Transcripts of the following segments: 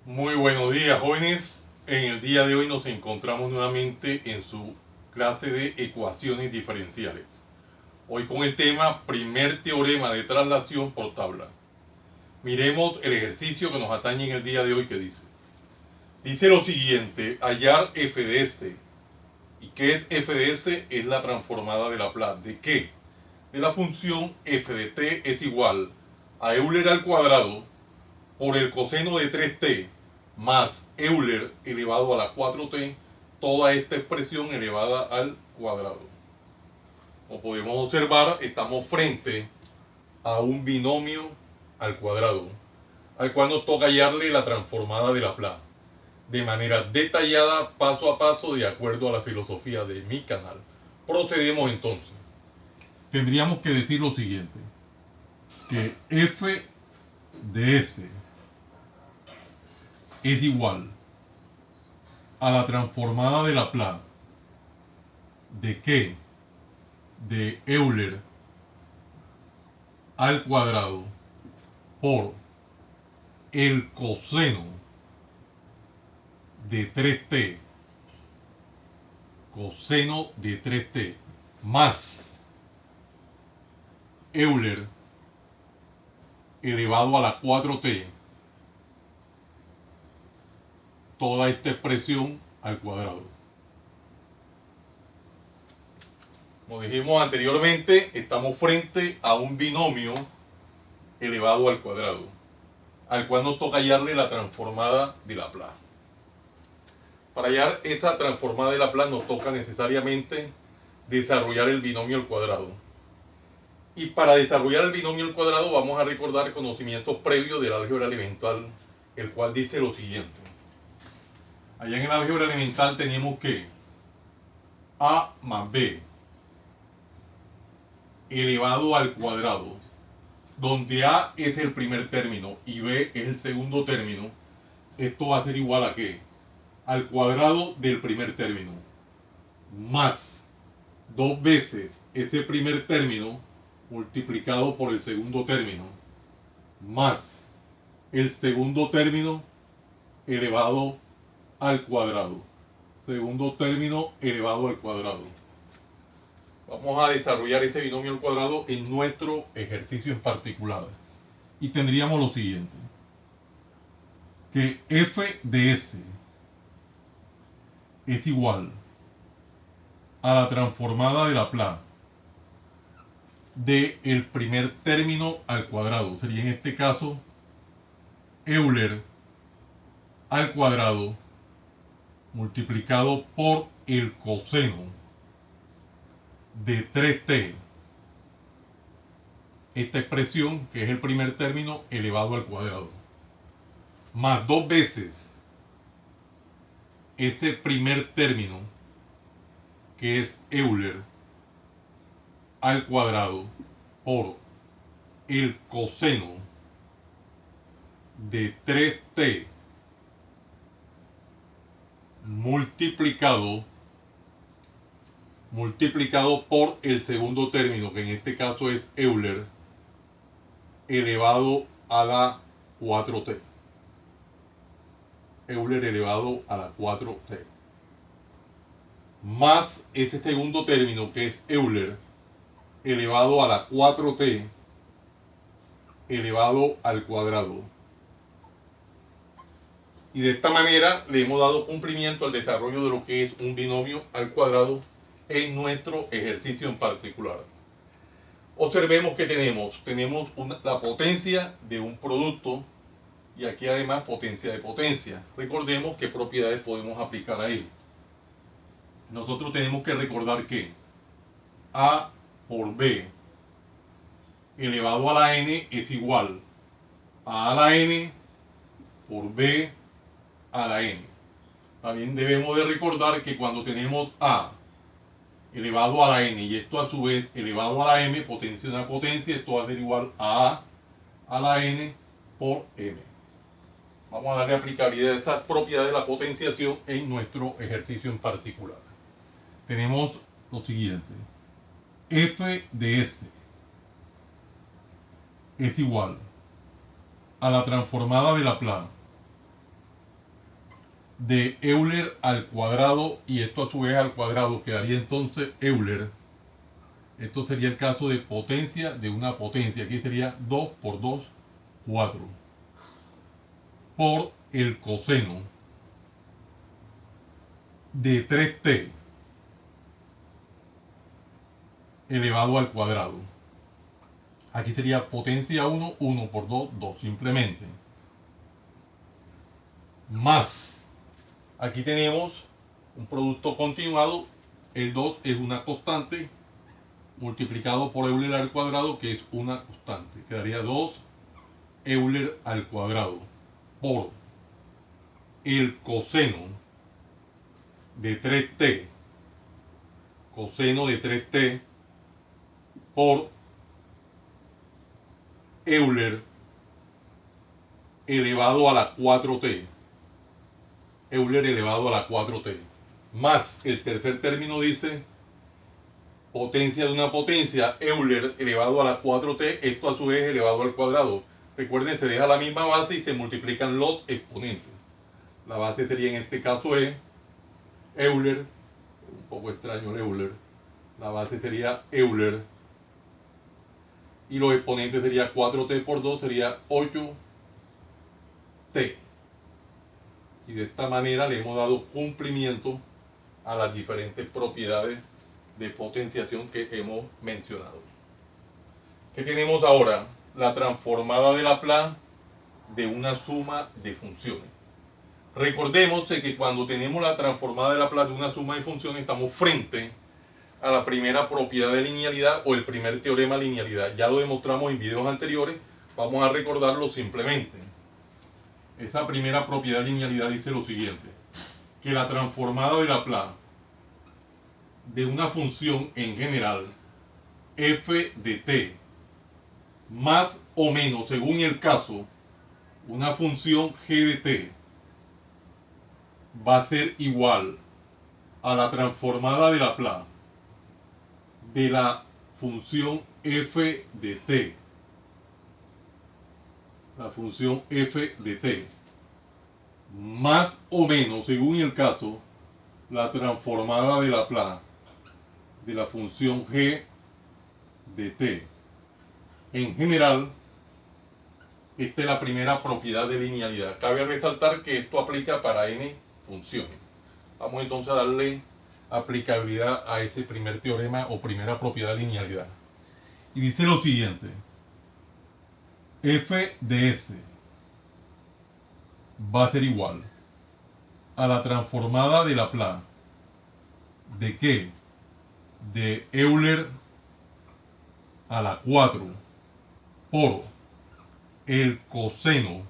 Muy buenos días, jóvenes. En el día de hoy nos encontramos nuevamente en su clase de ecuaciones diferenciales. Hoy con el tema primer teorema de traslación por tabla. Miremos el ejercicio que nos atañe en el día de hoy que dice. Dice lo siguiente, hallar f de s. ¿Y qué es f de s? Es la transformada de Laplace. ¿De qué? De la función f de t es igual a Euler al cuadrado por el coseno de 3t más Euler elevado a la 4t, toda esta expresión elevada al cuadrado. Como podemos observar, estamos frente a un binomio al cuadrado, al cual nos toca hallarle la transformada de Laplace, de manera detallada, paso a paso, de acuerdo a la filosofía de mi canal. Procedemos entonces. Tendríamos que decir lo siguiente, que f de s es igual a la transformada de Laplace de que de Euler al cuadrado por el coseno de 3t más Euler elevado a la 4t, toda esta expresión al cuadrado. Como dijimos anteriormente, estamos frente a un binomio elevado al cuadrado, al cual nos toca hallarle la transformada de Laplace. Para hallar esa transformada de Laplace nos toca necesariamente desarrollar el binomio al cuadrado. Y para desarrollar el binomio al cuadrado vamos a recordar conocimientos previos del álgebra elemental, el cual dice lo siguiente. Allá en el álgebra elemental tenemos que a más b elevado al cuadrado, donde a es el primer término y b es el segundo término. Esto va a ser igual a ¿qué? Al cuadrado del primer término, más dos veces ese primer término multiplicado por el segundo término, más el segundo término elevado al cuadrado. Segundo término elevado al cuadrado. Vamos a desarrollar ese binomio al cuadrado en nuestro ejercicio en particular. Y tendríamos lo siguiente. Que f de s es igual a la transformada de Laplace de el primer término al cuadrado. Sería en este caso Euler al cuadrado multiplicado por el coseno de 3t. Esta expresión, que es el primer término elevado al cuadrado, más dos veces ese primer término, que es Euler al cuadrado por el coseno de 3t multiplicado por el segundo término, que en este caso es Euler elevado a la 4t. Euler elevado a la 4t. Más ese segundo término, que es Euler elevado a la 4t elevado al cuadrado. Y de esta manera le hemos dado cumplimiento al desarrollo de lo que es un binomio al cuadrado en nuestro ejercicio en particular. Observemos que tenemos la potencia de un producto y aquí además potencia de potencia. Recordemos qué propiedades podemos aplicar a él. Nosotros tenemos que recordar que A por B elevado a la n es igual a la n por B a la n. También debemos de recordar que cuando tenemos A elevado a la n y esto a su vez elevado a la m, potencia de una potencia, esto va a ser igual a la n por m. Vamos a darle aplicabilidad a esa propiedad de la potenciación en nuestro ejercicio en particular. Tenemos lo siguiente. F de s es igual a la transformada de Laplace de Euler al cuadrado, y esto a su vez al cuadrado quedaría entonces Euler. Esto sería el caso de potencia de una potencia. Aquí sería 2 por 2, 4. Por el coseno de 3t elevado al cuadrado. Aquí sería potencia 1, 1 por 2, 2 simplemente. Más, aquí tenemos un producto continuado. El 2 es una constante multiplicado por Euler al cuadrado, que es una constante. Quedaría 2 Euler al cuadrado por el coseno de 3t, coseno de 3t por Euler elevado a la 4t, Euler elevado a la 4t, más el tercer término dice potencia de una potencia, Euler elevado a la 4t, esto a su vez elevado al cuadrado. Recuerden, se deja la misma base y se multiplican los exponentes. La base sería en este caso es Euler, un poco extraño el Euler, la base sería Euler, y los exponentes sería 4t por 2, sería 8t. Y de esta manera le hemos dado cumplimiento a las diferentes propiedades de potenciación que hemos mencionado. ¿Qué tenemos ahora? La transformada de Laplace de una suma de funciones. Recordemos que cuando tenemos la transformada de Laplace de una suma de funciones estamos frente a la primera propiedad de linealidad o el primer teorema de linealidad. Ya lo demostramos en videos anteriores, vamos a recordarlo simplemente. Esa primera propiedad de linealidad dice lo siguiente, que la transformada de Laplace de una función en general f de t más o menos, según el caso, una función g de t va a ser igual a la transformada de Laplace de la función f de t, la función f de t, más o menos, según el caso, la transformada de Laplace de la función g de t. En general, esta es la primera propiedad de linealidad. Cabe resaltar que esto aplica para n funciones. Vamos entonces a darle aplicabilidad a ese primer teorema o primera propiedad de linealidad. Y dice lo siguiente, f de s va a ser igual a la transformada de Laplace de ¿qué? De Euler a la 4 por el coseno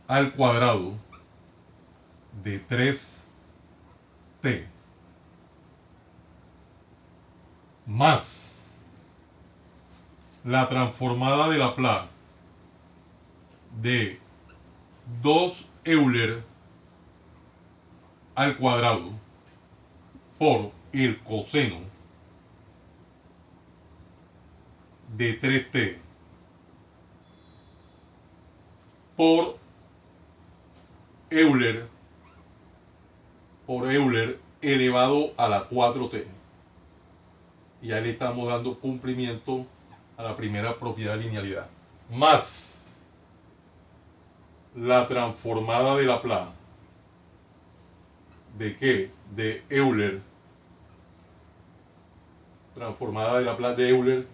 al cuadrado de 3t más la transformada de Laplace de 2 Euler al cuadrado por el coseno de 3t por Euler elevado a la 4t. Y ahí le estamos dando cumplimiento a la primera propiedad de linealidad. Más la transformada de Laplace ¿de qué? De Euler, transformada de Laplace de Euler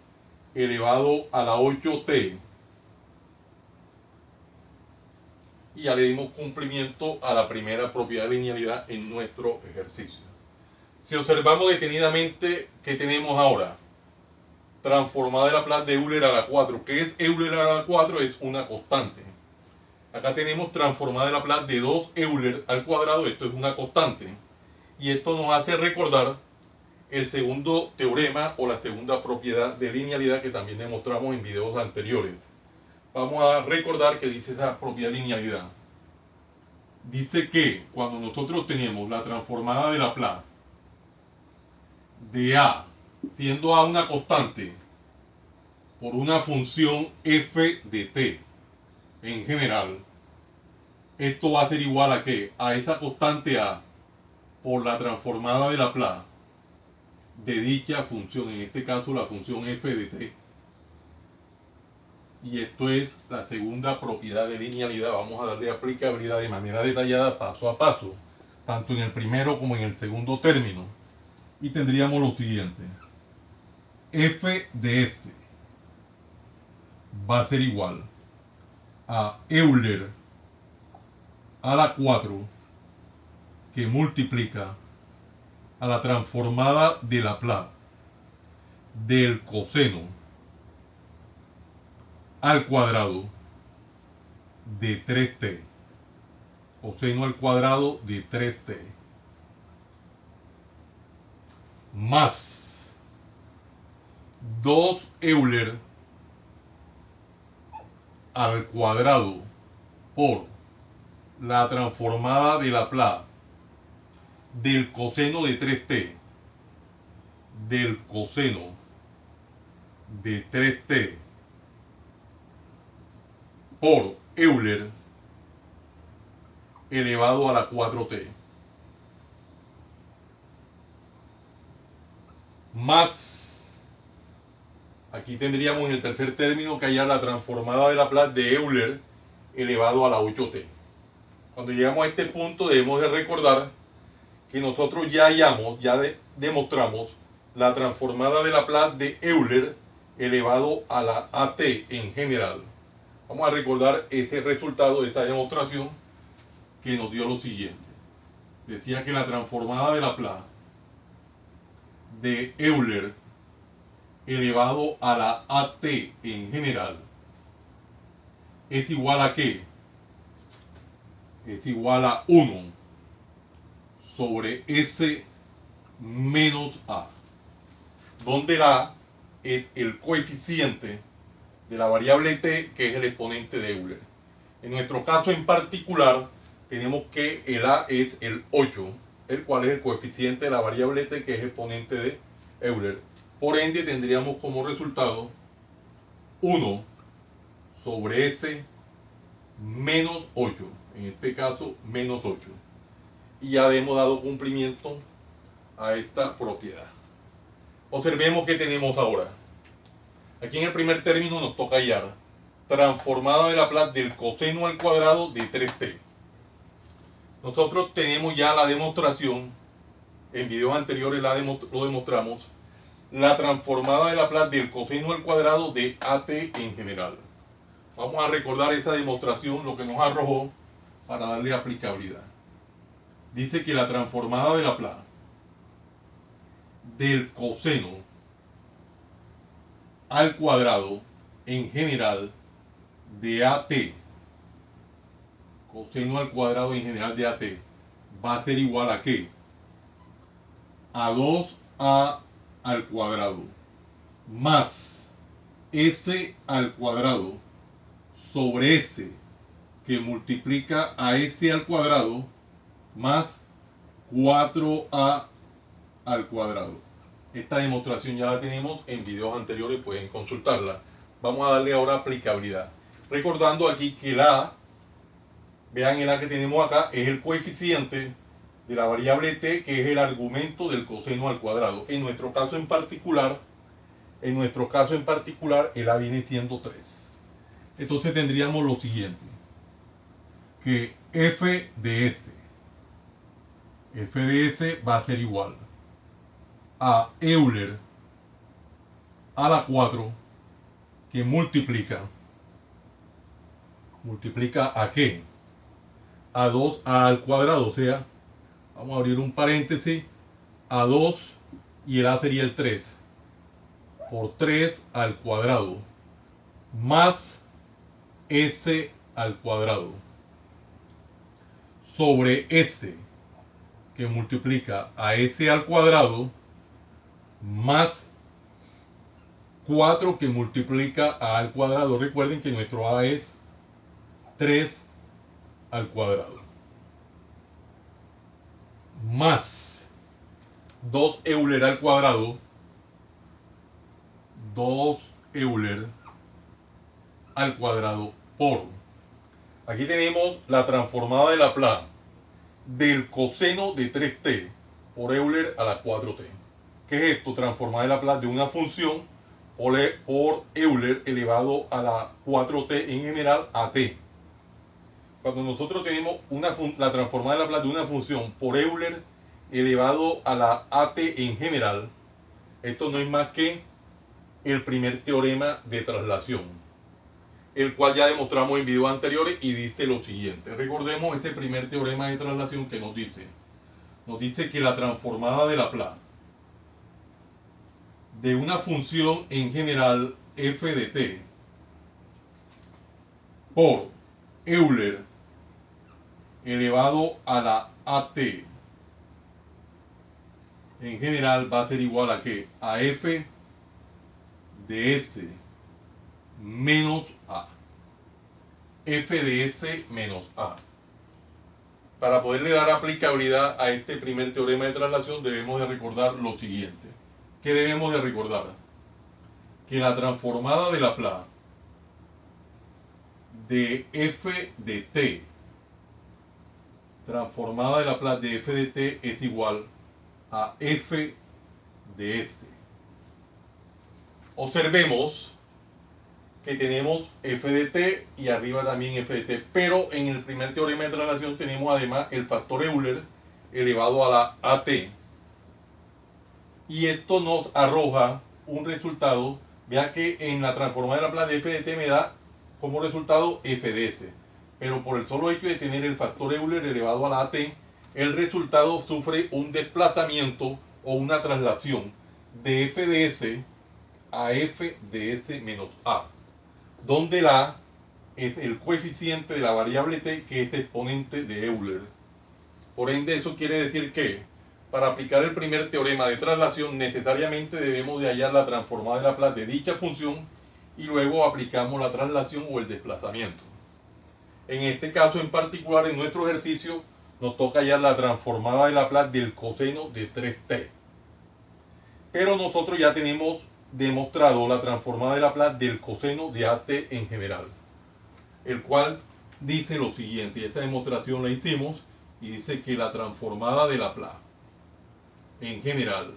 elevado a la 8t. Y ya le dimos cumplimiento a la primera propiedad de linealidad en nuestro ejercicio. Si observamos detenidamente, ¿qué tenemos ahora? Transformada de Laplace de Euler a la 4. ¿Qué es Euler a la 4? Es una constante. Acá tenemos transformada de Laplace de 2 Euler al cuadrado. Esto es una constante. Y esto nos hace recordar el segundo teorema o la segunda propiedad de linealidad que también demostramos en videos anteriores. Vamos a recordar que dice esa propiedad de linealidad. Dice que cuando nosotros tenemos la transformada de Laplace de A, siendo A una constante, por una función f de t en general, Esto va a ser igual a ¿qué? A esa constante A por la transformada de Laplace de dicha función, en este caso la función f de t. Y esto es la segunda propiedad de linealidad. Vamos a darle aplicabilidad de manera detallada paso a paso, tanto en el primero como en el segundo término. Y tendríamos lo siguiente: f de s va a ser igual a Euler a la 4 que multiplica a la transformada de Laplace del coseno al cuadrado de 3t, coseno al cuadrado de 3t, más 2 Euler al cuadrado por la transformada de Laplace del coseno de 3t, del coseno de 3t por Euler elevado a la 4t, más, aquí tendríamos en el tercer término que hallar la transformada de Laplace de Euler elevado a la 8t. Cuando llegamos a este punto debemos de recordar que nosotros ya hallamos, demostramos la transformada de Laplace de Euler elevado a la AT en general. Vamos a recordar ese resultado de esa demostración que nos dio lo siguiente. Decía que la transformada de Laplace de Euler elevado a la AT en general es igual a ¿qué? Es igual a 1 sobre S menos A, donde la A es el coeficiente de la variable t, que es el exponente de Euler. En nuestro caso en particular, tenemos que el A es el 8, el cual es el coeficiente de la variable t, que es exponente de Euler. Por ende, tendríamos como resultado 1 sobre S menos 8, en este caso menos 8. Y ya hemos dado cumplimiento a esta propiedad. Observemos que tenemos ahora. Aquí en el primer término nos toca hallar transformada de Laplace del coseno al cuadrado de 3t. Nosotros tenemos ya la demostración, en videos anteriores lo demostramos, la transformada de Laplace del coseno al cuadrado de AT en general. Vamos a recordar esa demostración, lo que nos arrojó para darle aplicabilidad. Dice que la transformada de Laplace del coseno al cuadrado en general de AT, coseno al cuadrado en general de AT, va a ser igual a ¿qué? A 2A al cuadrado más S al cuadrado sobre S que multiplica a S al cuadrado más 4A al cuadrado. Esta demostración ya la tenemos en videos anteriores, pueden consultarla. Vamos a darle ahora aplicabilidad. Recordando aquí que la A, vean el A que tenemos acá, es el coeficiente de la variable t, que es el argumento del coseno al cuadrado. En nuestro caso en particular, el A viene siendo 3. Entonces tendríamos lo siguiente, que f de s va a ser igual a Euler a la 4 que multiplica ¿a qué? A 2A al cuadrado, o sea, vamos a abrir un paréntesis, a 2 y el A sería el 3, por 3 al cuadrado, más S al cuadrado, sobre S, que multiplica a S al cuadrado, más 4 que multiplica a al cuadrado. Recuerden que nuestro A es 3 al cuadrado, más 2 Euler al cuadrado, 2 Euler al cuadrado por Aquí tenemos la transformada de Laplace del coseno de 3t por Euler a la 4t. ¿Qué es esto? Transformada de Laplace de una función por Euler elevado a la 4t en general a t. Cuando nosotros tenemos la transformada de Laplace de una función por Euler elevado a la at en general, esto no es más que el primer teorema de traslación, el cual ya demostramos en videos anteriores y dice lo siguiente. Recordemos este primer teorema de traslación que nos dice que la transformada de Laplace de una función en general f de t por Euler elevado a la at en general va a ser igual a ¿qué? A f de s menos a. F de s menos a. Para poderle dar aplicabilidad a este primer teorema de traslación debemos de recordar lo siguiente. ¿Qué debemos de recordar? Que la transformada de Laplace de f de t, transformada de Laplace de f de t es igual a f de s. Observemos que tenemos f de t y arriba también f de t, pero en el primer teorema de traslación tenemos además el factor Euler elevado a la at, y esto nos arroja un resultado. Vea que en la transformada de Laplace de f de t me da como resultado f de s, pero por el solo hecho de tener el factor Euler elevado a la at, el resultado sufre un desplazamiento o una traslación de f de s a f de s menos a, donde la a es el coeficiente de la variable t, que es exponente de Euler. Por ende, eso quiere decir que para aplicar el primer teorema de traslación necesariamente debemos de hallar la transformada de Laplace de dicha función y luego aplicamos la traslación o el desplazamiento. En este caso en particular, en nuestro ejercicio, nos toca hallar la transformada de Laplace del coseno de 3t. Pero nosotros ya tenemos demostrado la transformada de Laplace del coseno de at en general, el cual dice lo siguiente, y esta demostración la hicimos, y dice que la transformada de Laplace en general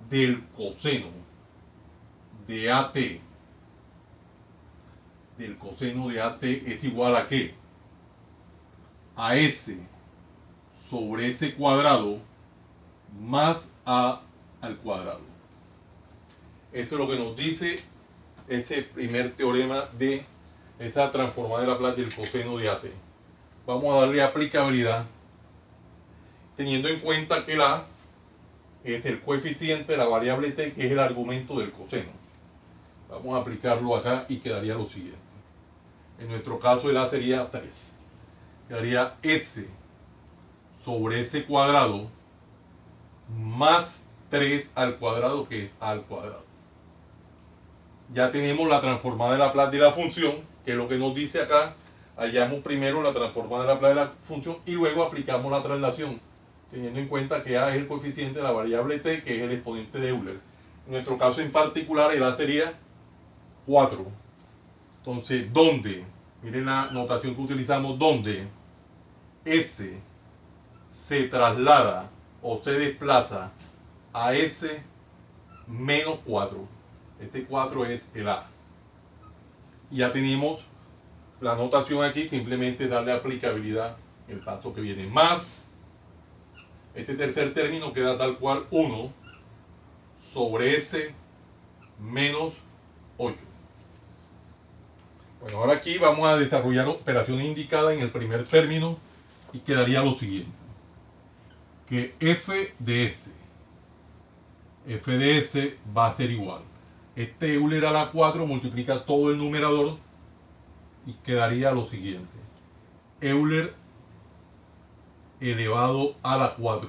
del coseno de at es igual a ¿qué? A s sobre s cuadrado más a al cuadrado. Eso es lo que nos dice ese primer teorema de esa transformada de Laplace del coseno de at. Vamos a darle aplicabilidad teniendo en cuenta que la es el coeficiente de la variable t, que es el argumento del coseno. Vamos a aplicarlo acá y quedaría lo siguiente. En nuestro caso el a sería 3. Quedaría s sobre s cuadrado más 3 al cuadrado, que es a al cuadrado. Ya tenemos la transformada de Laplace de la función, que es lo que nos dice acá. Hallamos primero la transformada de Laplace de la función y luego aplicamos la traslación, teniendo en cuenta que a es el coeficiente de la variable t, que es el exponente de Euler. En nuestro caso en particular el a sería 4. Entonces, ¿dónde? Miren la notación que utilizamos, donde s se traslada o se desplaza a s menos 4. Este 4 es el a. Y ya tenemos la notación aquí, simplemente darle aplicabilidad el paso que viene. Más, este tercer término queda tal cual 1 sobre s menos 8. Bueno, ahora aquí vamos a desarrollar operaciones indicadas en el primer término y quedaría lo siguiente. Que f de s va a ser igual. Este Euler a la 4 multiplica todo el numerador y quedaría lo siguiente. Euler elevado a la 4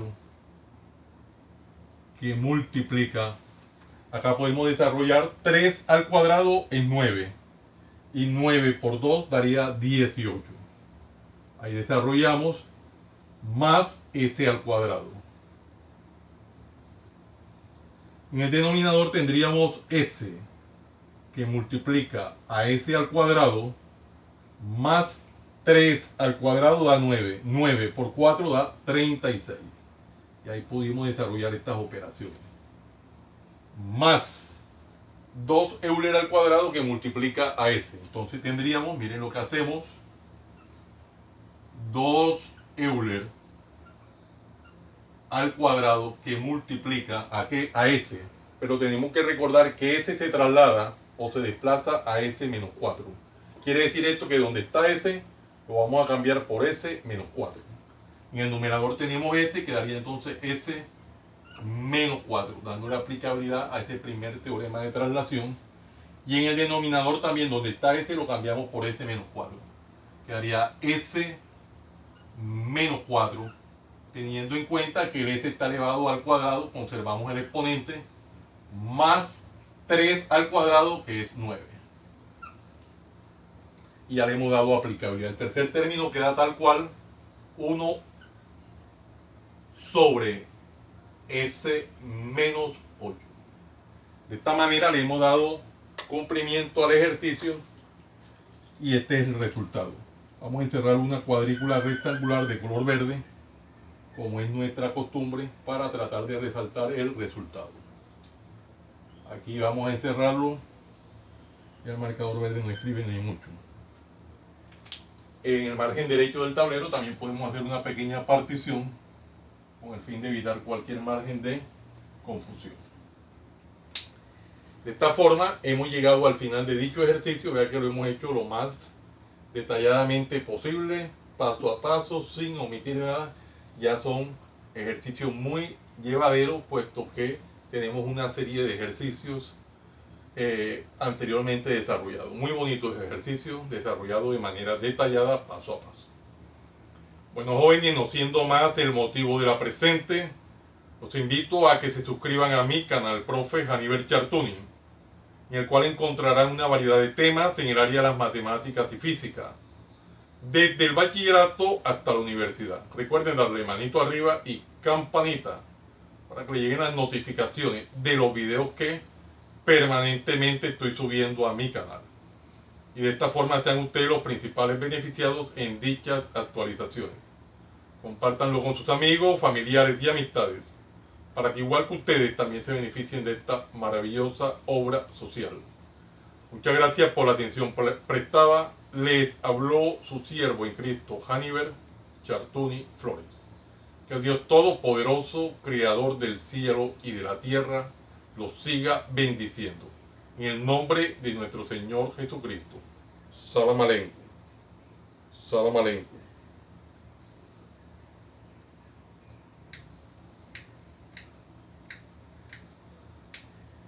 que multiplica, acá podemos desarrollar 3 al cuadrado en 9 y 9 por 2 daría 18. Ahí desarrollamos más s al cuadrado. En el denominador tendríamos s que multiplica a s al cuadrado más 3 al cuadrado da 9. 9 por 4 da 36. Y ahí pudimos desarrollar estas operaciones. Más 2 Euler al cuadrado que multiplica a S. Entonces tendríamos, miren lo que hacemos, 2 Euler al cuadrado que multiplica a ¿qué? A S. Pero tenemos que recordar que S se traslada o se desplaza a S menos 4. Quiere decir esto que donde está S lo vamos a cambiar por S menos 4. En el numerador tenemos S, quedaría entonces S menos 4, dando la aplicabilidad a ese primer teorema de traslación. Y en el denominador también, donde está S, lo cambiamos por S menos 4. Quedaría S menos 4, teniendo en cuenta que el S está elevado al cuadrado, conservamos el exponente, más 3 al cuadrado, que es 9. Y ya le hemos dado aplicabilidad. El tercer término queda tal cual, 1 sobre S menos 8. De esta manera le hemos dado cumplimiento al ejercicio y este es el resultado. Vamos a encerrar una cuadrícula rectangular de color verde, como es nuestra costumbre, para tratar de resaltar el resultado. Aquí vamos a encerrarlo. Ya el marcador verde no escribe ni mucho. En el margen derecho del tablero también podemos hacer una pequeña partición con el fin de evitar cualquier margen de confusión. De esta forma hemos llegado al final de dicho ejercicio. Vea que lo hemos hecho lo más detalladamente posible, paso a paso, sin omitir nada. Ya son ejercicios muy llevaderos, puesto que tenemos una serie de ejercicios anteriormente desarrollados. Muy bonitos ejercicios desarrollados de manera detallada, paso a paso. Bueno, jóvenes, no siendo más el motivo de la presente, los invito a que se suscriban a mi canal Profe Haniver Chartuni, en el cual encontrarán una variedad de temas en el área de las matemáticas y física, desde el bachillerato hasta la universidad. Recuerden darle manito arriba y campanita para que le lleguen las notificaciones de los videos que permanentemente estoy subiendo a mi canal. Y de esta forma sean ustedes los principales beneficiados en dichas actualizaciones. Compártanlo con sus amigos, familiares y amistades, para que igual que ustedes también se beneficien de esta maravillosa obra social. Muchas gracias por la atención prestada. Les habló su siervo en Cristo, Haniver Chartuni Flores. Que el Dios Todopoderoso, Creador del cielo y de la tierra, los siga bendiciendo. En el nombre de nuestro Señor Jesucristo. Salam aleikum. Salam aleikum.